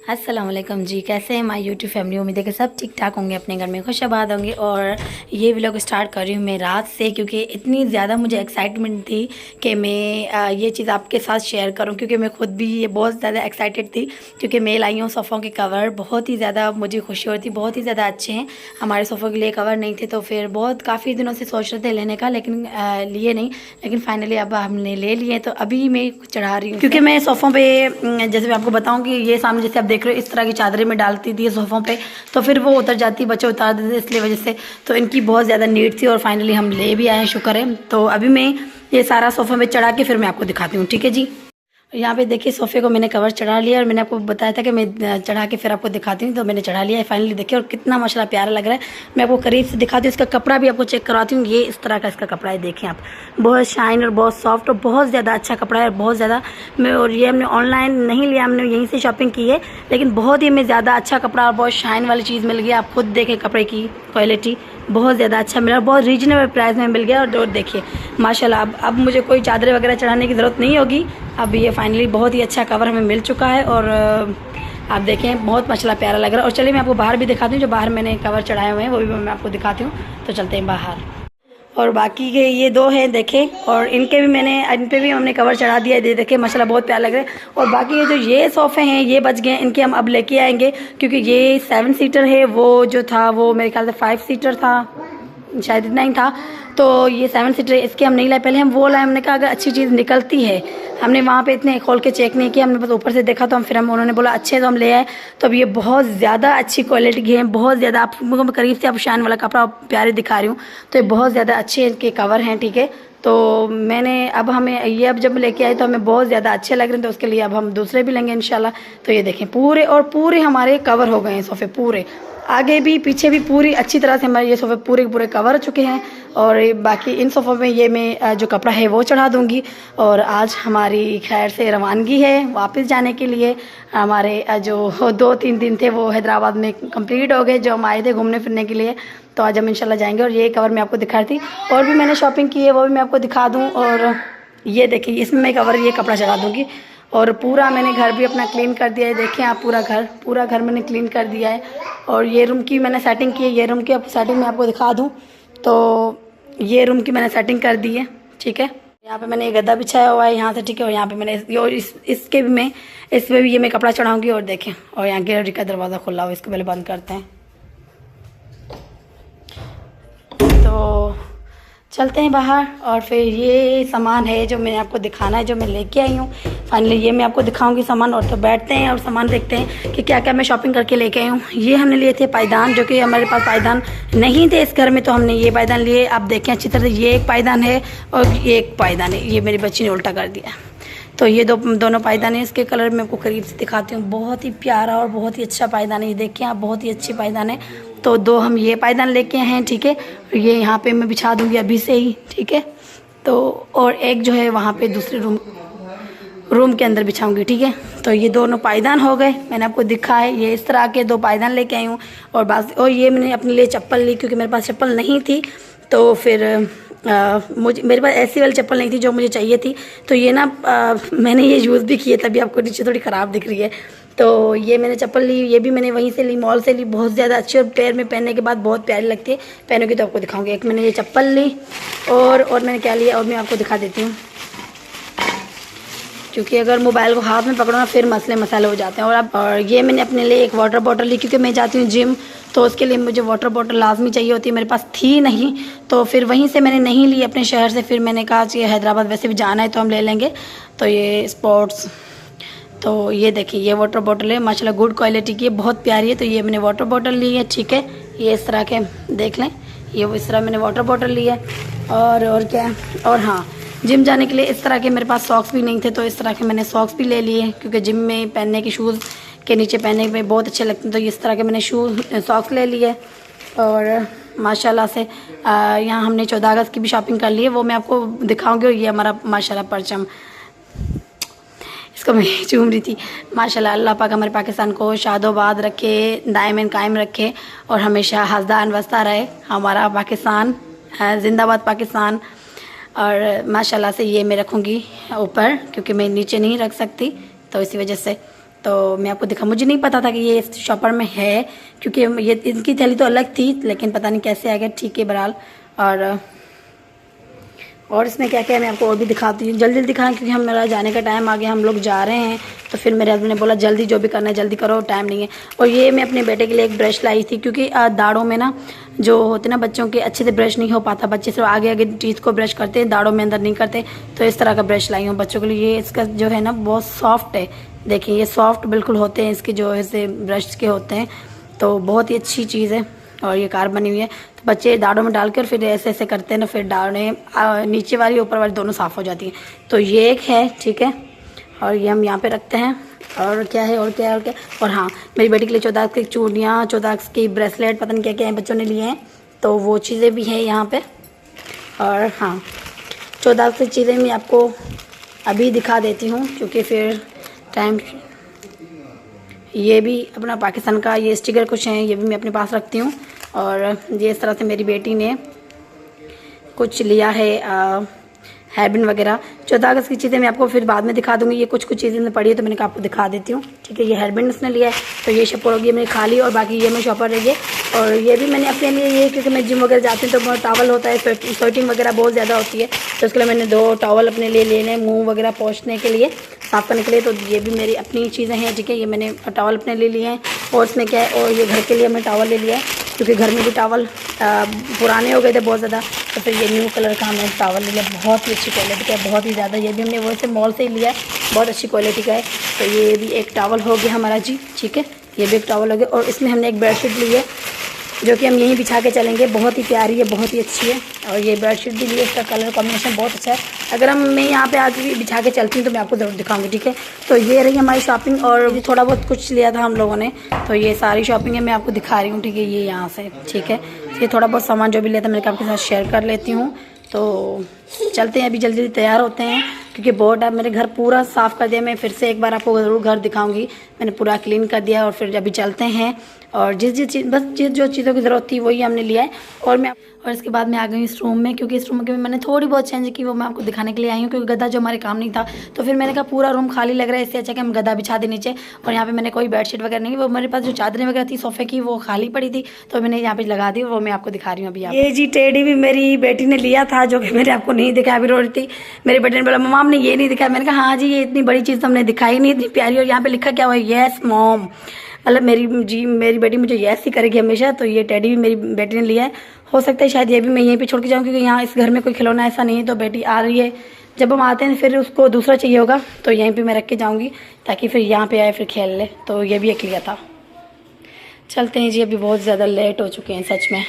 अस्सलाम वालेकुम जी, कैसे हैं माय यूट्यूब फैमिली। उम्मीद है कि सब ठीक ठाक होंगे, अपने घर में खुशआबाद होंगे। और ये व्लॉग स्टार्ट कर रही हूँ मैं रात से, क्योंकि इतनी ज़्यादा मुझे एक्साइटमेंट थी कि मैं ये चीज़ आपके साथ शेयर करूँ, क्योंकि मैं खुद भी ये बहुत ज़्यादा एक्साइटेड थी। क्योंकि मैं लाई हूँ सोफ़ों के कवर, बहुत ही ज़्यादा मुझे खुशी होती, बहुत ही ज़्यादा अच्छे हैं। हमारे सोफ़ों के लिए कवर नहीं थे, तो फिर बहुत काफ़ी दिनों से सोच रहे थे लेने का, लेकिन लिए नहीं। लेकिन फाइनली अब हमने ले लिए, तो अभी मैं चढ़ा रही हूँ, क्योंकि मैं सोफ़ों पे जैसे मैं आपको बताऊँ कि ये सामने जैसे आप देख रहे हो इस तरह की चादरें में डालती थी सोफ़ों पे, तो फिर वो उतर जाती, बच्चे उतार देते, इसलिए वजह से तो इनकी बहुत ज़्यादा नीड थी। और फाइनली हम ले भी आए, शुक्र है। तो अभी मैं ये सारा सोफ़े में चढ़ा के फिर मैं आपको दिखाती हूँ, ठीक है जी। यहाँ पे देखिए सोफ़े को मैंने कवर चढ़ा लिया, और मैंने आपको बताया था कि मैं चढ़ा के फिर आपको दिखाती हूँ, तो मैंने चढ़ा लिया है फाइनली। देखिए, और कितना माशाल्लाह प्यारा लग रहा है। मैं आपको करीब से दिखाती हूँ, इसका कपड़ा भी आपको चेक करवाती हूँ। ये इस तरह का इसका कपड़ा है, देखें आप, बहुत शाइन और बहुत सॉफ्ट और बहुत ज़्यादा अच्छा कपड़ा है, बहुत ज़्यादा। मैं और ये हमने ऑनलाइन नहीं लिया, हमने यहीं से शॉपिंग की है, लेकिन बहुत ही हमें ज़्यादा अच्छा कपड़ा और बहुत शाइन वाली चीज़ मिल गई। आप खुद देखें कपड़े की क्वालिटी बहुत ज़्यादा अच्छा मिला, और बहुत रीजनेबल प्राइस में मिल गया। और देखिए माशाल्लाह, अब मुझे कोई चादरें वगैरह चढ़ाने की ज़रूरत नहीं होगी। अब ये फाइनली बहुत ही अच्छा कवर हमें मिल चुका है, और आप देखें बहुत माशाल्लाह प्यारा लग रहा है। और चलिए मैं आपको बाहर भी दिखाती हूँ, जो बाहर मैंने कवर चढ़ाए हुए हैं वो भी मैं आपको दिखाती हूँ। तो चलते हैं बाहर। और बाकी के ये दो हैं देखें, और इन पे भी हमने कवर चढ़ा दिया है, देखें माशाल्लाह बहुत प्यारा लग रहा है। और बाकी ये सोफ़े हैं ये बच गए हैं, इनके हम अब लेके आएंगे, क्योंकि ये 7 सीटर है, वो जो था वो मेरे ख्याल से 5 सीटर था, शायद इतना ही था। तो ये 7 सीटर है, इसके हम नहीं लाए, पहले हम वो लाए। हमने कहा अगर अच्छी चीज़ निकलती है, हमने वहाँ पे इतने खोल के चेक नहीं किया, हमने बस ऊपर से देखा, तो हम उन्होंने बोला अच्छे, तो हम ले आए। तो अब ये बहुत ज़्यादा अच्छी क्वालिटी के हैं, बहुत ज़्यादा। आपको करीब से आप शाइन वाला कपड़ा प्यारे दिखा रही हूँ, तो ये बहुत ज़्यादा अच्छे इनके कवर हैं, ठीक है। तो मैंने अब हमें ये अब जब लेके आए तो हमें बहुत ज़्यादा अच्छे लग रहे हैं, तो उसके लिए अब हम दूसरे भी लेंगे इंशाल्लाह। तो ये देखें पूरे हमारे कवर हो गए हैं सोफ़े, पूरे आगे भी पीछे भी पूरी अच्छी तरह से हमारे ये सोफ़े पूरे कवर हो चुके हैं। और बाकी इन सोफ़ों में ये मैं जो कपड़ा है वो चढ़ा दूँगी। और आज हमारी खैर से रवानगी है वापस जाने के लिए। हमारे जो 2-3 दिन थे वो हैदराबाद में कंप्लीट हो गए, जो हम आए थे घूमने फिरने के लिए। तो आज हम इंशाल्लाह जाएंगे, और ये कवर मैं आपको दिखा रही थी। और भी मैंने शॉपिंग की है, वो भी मैं आपको दिखा दूँ। और ये देखिए इसमें मैं कवर ये कपड़ा चढ़ा दूँगी। और पूरा मैंने घर भी अपना क्लीन कर दिया है, देखें आप, पूरा घर मैंने क्लीन कर दिया है। और ये रूम की मैंने सेटिंग की है, ये रूम की सेटिंग मैं आपको दिखा दूँ। तो ये रूम की मैंने सेटिंग कर दी है, ठीक है। यहाँ पे मैंने गद्दा बिछाया हुआ है यहाँ से, ठीक है। और यहाँ पे मैंने और इसके भी मैं इसमें भी ये मैं कपड़ा चढ़ाऊँगी। और देखें, और यहाँ गैलरी का दरवाज़ा खुला हुआ, इसको पहले बंद करते हैं। तो चलते हैं बाहर, और फिर ये सामान है जो मैंने आपको दिखाना है, जो मैं लेके आई हूँ। फाइनली ये मैं आपको दिखाऊंगी सामान। और तो बैठते हैं और सामान देखते हैं कि क्या क्या मैं शॉपिंग करके लेके आई हूँ। ये हमने लिए थे पायदान, जो कि हमारे पास पायदान नहीं थे इस घर में, तो हमने ये पायदान लिए। आप देखें अच्छी तरह से, ये एक पायदान है और ये एक पायदान है, ये मेरी बच्ची ने उल्टा कर दिया। तो ये दोनों पायदान है। इसके कलर मैं आपको करीब से दिखाती हूँ, बहुत ही प्यारा और बहुत ही अच्छा पायदान है। ये देखिए आप, बहुत ही अच्छी पायदान है। तो 2 हम ये पायदान लेके हैं, ठीक है। ये यहाँ पे मैं बिछा दूँगी अभी से ही, ठीक है। तो और एक जो है वहाँ पे दूसरे रूम के अंदर बिछाऊंगी, ठीक है। तो ये दोनों पायदान हो गए, मैंने आपको दिखा है। ये इस तरह के 2 पायदान लेके आई हूँ। और ये मैंने अपने लिए चप्पल ली, क्योंकि मेरे पास चप्पल नहीं थी। तो फिर मेरे पास ऐसी वाली चप्पल नहीं थी जो मुझे चाहिए थी। तो ये ना मैंने ये यूज़ भी की है, तभी आपको नीचे थोड़ी ख़राब दिख रही है। तो ये मैंने चप्पल ली, ये भी मैंने वहीं से ली, मॉल से ली, बहुत ज़्यादा अच्छी, और पैर में पहनने के बाद बहुत प्यारी लगती है। पहनोगी तो आपको दिखाऊंगी। एक मैंने ये चप्पल ली, और मैंने क्या लिया, और मैं आपको दिखा देती हूँ, क्योंकि अगर मोबाइल को हाथ में पकड़ो ना फिर मसाले हो जाते हैं। और ये मैंने अपने लिए एक वाटर बॉटल ली, क्योंकि मैं जाती हूँ जिम, तो उसके लिए मुझे वाटर बॉटल लाजमी चाहिए होती है। मेरे पास थी नहीं, तो फिर वहीं से मैंने नहीं ली अपने शहर से। फिर मैंने कहा कि हैदराबाद वैसे भी जाना है तो हम ले लेंगे। तो ये स्पोर्ट्स, तो ये देखिए ये वाटर बॉटल है, माशाल्लाह गुड क्वालिटी की है, बहुत प्यारी है। तो ये मैंने वाटर बॉटल ली है, ठीक है। ये इस तरह के देख लें, ये इस तरह मैंने वाटर बॉटल ली है। और क्या, और हाँ, जिम जाने के लिए इस तरह के मेरे पास सॉक्स भी नहीं थे, तो इस तरह के मैंने सॉक्स भी ले लिए, क्योंकि जिम में पहनने के शूज़ के नीचे पहनने में बहुत अच्छे लगते हैं। तो इस तरह के मैंने सॉक्स ले लिए। और माशाल्लाह से यहाँ हमने 14 अगस्त की भी शॉपिंग कर ली है, वो मैं आपको दिखाऊंगी। और ये हमारा माशाल्लाह परचम, इसको मैं चूम रही थी। माशाल्लाह, अल्लाह पाक हमारे पाकिस्तान को शादोबाद रखे, दायमन कायम रखे, और हमेशा हसदान वस्ता रहे हमारा पाकिस्तान। जिंदाबाद पाकिस्तान। और माशाल्लाह से ये मैं रखूँगी ऊपर, क्योंकि मैं नीचे नहीं रख सकती, तो इसी वजह से। तो मैं आपको दिखा, मुझे नहीं पता था कि ये इस शॉपर में है, क्योंकि ये इनकी थैली तो अलग थी, लेकिन पता नहीं कैसे आ गया। ठीक है बहरहाल। और इसमें क्या क्या है मैं आपको और भी दिखाती हूँ, जल्दी दिखाएं क्योंकि हमारा जाने का टाइम आ गया, हम लोग जा रहे हैं। तो फिर मेरे हस्बैंड ने बोला जल्दी जो भी करना है जल्दी करो, टाइम नहीं है। और ये मैं अपने बेटे के लिए एक ब्रश लाई थी, क्योंकि दाढ़ों में ना जो होते ना बच्चों के अच्छे से ब्रश नहीं हो पाता, बच्चे सिर्फ आगे आगे टीथ को ब्रश करते हैं, दाढ़ों में अंदर नहीं करते। तो इस तरह का ब्रश लाई हूँ बच्चों के लिए। ये इसका जो है ना बहुत सॉफ्ट है, देखिए ये सॉफ्ट बिल्कुल होते हैं इसके जो ऐसे ब्रश के होते हैं, तो बहुत ही अच्छी चीज़ है। और ये कार बनी हुई है, तो बच्चे दाढ़ों में डालकर फिर ऐसे ऐसे करते हैं ना, फिर दाढ़ें नीचे वाली ऊपर वाली दोनों साफ़ हो जाती हैं। तो ये एक है, ठीक है। और ये हम यहाँ पे रखते हैं। और क्या है और क्या है और क्या, और हाँ मेरी बेटी के लिए 14 की चूड़ियाँ, 14 की ब्रेसलेट, पता नहीं क्या क्या है बच्चों ने लिए हैं, तो वो चीज़ें भी हैं यहाँ पे। और हाँ 14 की चीज़ें मैं आपको अभी दिखा देती हूँ, क्योंकि फिर टाइम। ये भी अपना पाकिस्तान का ये स्टिकर कुछ हैं, ये भी मैं अपने पास रखती हूँ। और ये इस तरह से मेरी बेटी ने कुछ लिया है हेयरबैंड वगैरह। 14 अगस्त की चीज़ें मैं आपको फिर बाद में दिखा दूँगी, ये कुछ चीज़ें मैं पड़ी है तो मैंने कहा आपको दिखा देती हूँ, ठीक है। ये हेयरबैंड उसने लिया है, तो ये शॉपर होगी मैंने खा ली, और बाकी ये मैं शॉपर रही है। और ये भी मैंने अपने लिए ये, क्योंकि मैं जिम वगैरह जाती हूँ तो बहुत टॉवल होता है, स्वेटिंग वगैरह बहुत ज़्यादा होती है, तो उसके लिए मैंने 2 टॉवल अपने लिए लेने, मुँह वगैरह पोंछने के लिए, साफ़ करने के लिए। तो ये भी मेरी अपनी चीज़ें हैं, ठीक है। ये मैंने टॉवल अपने लिए लिए हैं। और इसमें क्या है, और ये घर के लिए मैंने टॉवल ले लिया है, क्योंकि घर में भी टॉवल पुराने हो गए थे बहुत ज़्यादा, तो फिर ये न्यू कलर का हमने टॉवल ले लिया, बहुत ही अच्छी क्वालिटी का है, बहुत ही ज़्यादा। ये भी हमने वैसे मॉल से ही लिया है, बहुत अच्छी क्वालिटी का है। तो ये भी एक टॉवल हो गया हमारा जी, ठीक है। ये भी एक टॉवल हो गया। और इसमें हमने एक बेडशीट ली है, जो कि हम यहीं बिछा के चलेंगे, बहुत ही प्यारी है, बहुत ही अच्छी है। और ये बेडशीट भी लिए, इसका कलर कॉम्बिनेशन बहुत अच्छा है। अगर मैं यहाँ पे आके बिछा के चलती हूँ तो मैं आपको ज़रूर दिखाऊंगी, ठीक है। तो ये रही हमारी शॉपिंग, और थोड़ा बहुत कुछ लिया था हम लोगों ने, तो ये सारी शॉपिंग है मैं आपको दिखा रही हूँ, ठीक है। ये यहाँ से, ठीक है। ये थोड़ा बहुत सामान जो भी लिया था मैंने आपके साथ शेयर कर लेती हूँ। तो चलते हैं, अभी जल्दी जल्दी तैयार होते हैं, क्योंकि बहुत टाइम मेरे घर पूरा साफ़ कर दिया। मैं फिर से एक बार आपको ज़रूर घर दिखाऊंगी, मैंने पूरा क्लीन कर दिया। और फिर अभी चलते हैं, और जिस चीज़ बस जो चीज़ों की ज़रूरत थी वही हमने लिया है। और इसके बाद मैं आ गई इस रूम में, क्योंकि इस रूम में मैंने थोड़ी बहुत चेंज की, वो मैं आपको दिखाने के लिए आई हूँ, क्योंकि गद्दा जो हमारे काम नहीं था, तो फिर मैंने कहा पूरा रूम खाली लग रहा है, इससे अच्छा कि हम गद्दा बिछा दे नीचे। और यहाँ पे मैंने कोई बेडशीट वगैरह नहीं, वो मेरे पास जो चादरें वगैरह थी सोफे की वो खाली पड़ी थी, तो मैंने यहाँ पे लगा दी, वो मैं आपको दिखा रही हूँ अभी। ये जी टेडी भी मेरी बेटी ने लिया था, जो कि मैंने आपको नहीं दिखाया, अभी रो रही थी। मेरे बेटे ने बोला मम्मा आपने ये नहीं दिखाया, मैंने कहा हाँ जी ये इतनी बड़ी चीज़ तो हमने दिखाई नहीं, इतनी प्यारी। और यहाँ पे लिखा क्या हुआ है, येस मॉम, मतलब मेरी बेटी मुझे यस ही करेगी हमेशा। तो ये टेडी भी मेरी बेटी ने लिया है, हो सकता है शायद ये भी मैं यहीं पे छोड़ के जाऊँ, क्योंकि यहाँ इस घर में कोई खिलौना ऐसा नहीं है। तो बेटी आ रही है, जब हम आते हैं फिर उसको दूसरा चाहिए होगा, तो यहीं पे मैं रख के जाऊँगी, ताकि फिर यहाँ पे आए फिर खेल ले। तो ये भी एक लिया था। चलते हैं जी, अभी बहुत ज़्यादा लेट हो चुके हैं सच में।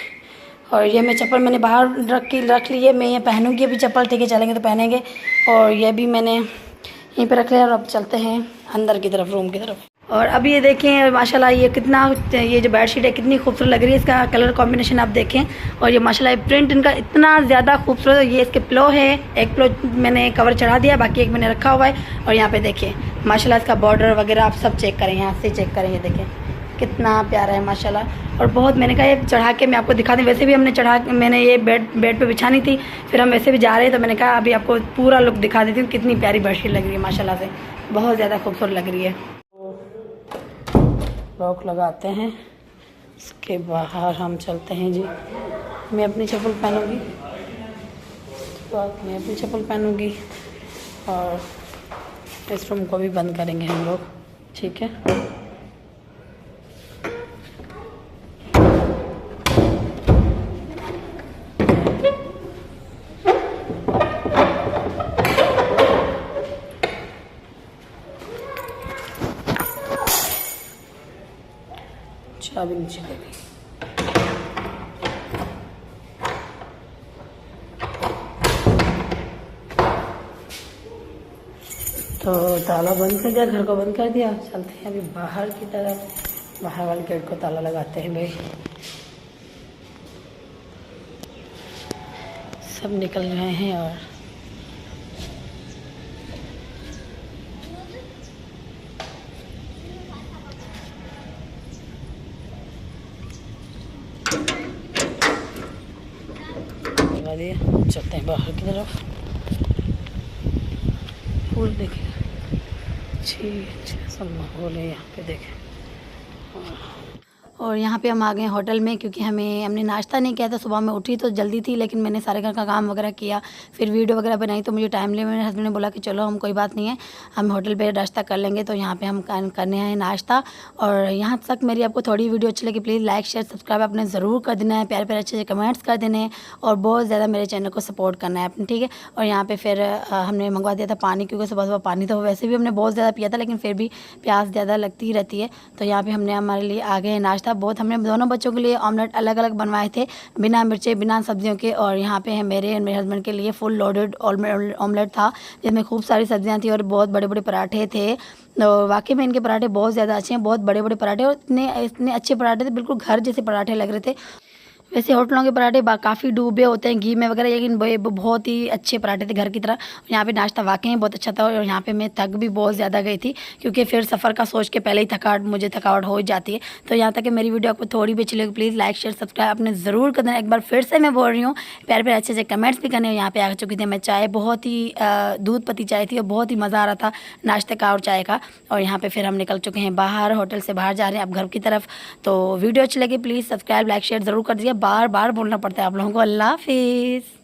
और ये मैं चप्पल मैंने बाहर रख ली है, मैं ये पहनूँगी अभी चप्पल, ठीक है, चलेंगे तो पहनेंगे। और ये भी मैंने यहीं पे रख लिया। और अब चलते हैं अंदर की तरफ, रूम की तरफ। और अभी ये देखें माशाल्लाह, ये कितना, ये जो बेडशीट है कितनी खूबसूरत लग रही है, इसका कलर कॉम्बिनेशन आप देखें। और ये माशाल्लाह प्रिंट इनका इतना ज़्यादा खूबसूरत है। ये इसके पिलो है, एक पिलो मैंने कवर चढ़ा दिया, बाकी एक मैंने रखा हुआ है। और यहाँ पे देखिए माशाल्लाह इसका बॉर्डर वगैरह आप सब चेक करें, यहाँ से चेक करें, ये देखें कितना प्यारा है माशाल्लाह। और बहुत, मैंने कहा ये चढ़ा के मैं आपको दिखा दूँ, वैसे भी हमने मैंने ये बेड पे बिछानी थी, फिर हम वैसे भी जा रहे हैं, तो मैंने कहा अभी आपको पूरा लुक दिखा देती हूँ, कितनी प्यारी बेडशीट लग रही है माशाल्लाह से, बहुत ज़्यादा खूबसूरत लग रही है। लॉक लगाते हैं, इसके बाहर हम चलते हैं जी। मैं अपनी चप्पल पहनूँगी, मैं अपनी चप्पल पहनूँगी, और इस रूम को भी बंद करेंगे हम लोग, ठीक है। चाबी नीचे दे दी। तो ताला बंद कर दिया, घर को बंद कर दिया। चलते हैं अभी बाहर की तरफ, बाहर वाले गेट को ताला लगाते हैं भाई। सब निकल रहे हैं और चलते हैं बाहर की तरफ। फूल देखिए अच्छा सा माहौल है यहाँ पे, देखें। और यहाँ पे हम आ गए होटल में, क्योंकि हमने नाश्ता नहीं किया था। सुबह में उठी तो जल्दी थी, लेकिन मैंने सारे घर का काम वगैरह किया, फिर वीडियो वगैरह बनाई, तो मुझे टाइम लिया। मेरे हस्बैंड ने बोला कि चलो हम कोई बात नहीं है, हम होटल पे नाश्ता कर लेंगे। तो यहाँ पे हम करने आए नाश्ता। और यहाँ तक मेरी आपको थोड़ी वीडियो अच्छी लगी, प्लीज़ लाइक शेयर सब्सक्राइब आपने ज़रूर कर देना है, प्यारे प्यारे अच्छे कमेंट्स कर देने हैं, और बहुत ज़्यादा मेरे चैनल को सपोर्ट करना है अपने, ठीक है। और यहाँ पर फिर हमने मंगवा दिया था पानी, क्योंकि सुबह सुबह पानी तो वैसे भी हमने बहुत ज़्यादा पिया था, लेकिन फिर भी प्यास ज़्यादा लगती ही रहती है। तो यहाँ पर हमने हमारे लिए आ गए नाश्ता। बहुत हमने दोनों बच्चों के लिए ऑमलेट अलग अलग बनवाए थे, बिना मिर्चे बिना सब्जियों के। और यहाँ पे है मेरे और मेरे हस्बैंड के लिए फुल लोडेड ऑमलेट था, जिसमें खूब सारी सब्जियां थी और बहुत बड़े बड़े पराठे थे। और वाकई में इनके पराठे बहुत ज़्यादा अच्छे हैं, बहुत बड़े बड़े पराठे, और इतने इतने अच्छे पराठे थे, बिल्कुल घर जैसे पराठे लग रहे थे। वैसे होटलों के पराठे काफ़ी डूबे होते हैं घी में वगैरह, लेकिन बहुत ही अच्छे पराठे थे घर की तरह। यहाँ पे नाश्ता वाकई में बहुत अच्छा था। और यहाँ पे मैं थक भी बहुत ज़्यादा गई थी, क्योंकि फिर सफ़र का सोच के पहले ही मुझे थकावट हो जाती है। तो यहाँ तक कि मेरी वीडियो आपको थोड़ी भी अच्छी लगी, प्लीज़ लाइक शेयर सब्सक्राइब आपने ज़रूर करना है। एक बार फिर से मैं बोल रही हूँ, प्यारे प्यारे अच्छे अच्छे कमेंट्स भी करने। यहाँ पे आ चुकी थी मैं, चाय बहुत ही दूध पत्ती चाय थी, और बहुत ही मज़ा आ रहा था नाश्ते का और चाय का। और यहाँ पे फिर हम निकल चुके हैं बाहर, होटल से बाहर जा रहे हैं अब घर की तरफ। तो वीडियो अच्छी लगी, प्लीज़ सब्सक्राइब लाइक शेयर ज़रूर कर दीजिए। बार बार बोलना पड़ता है आप लोगों को। अल्लाह हाफिज़।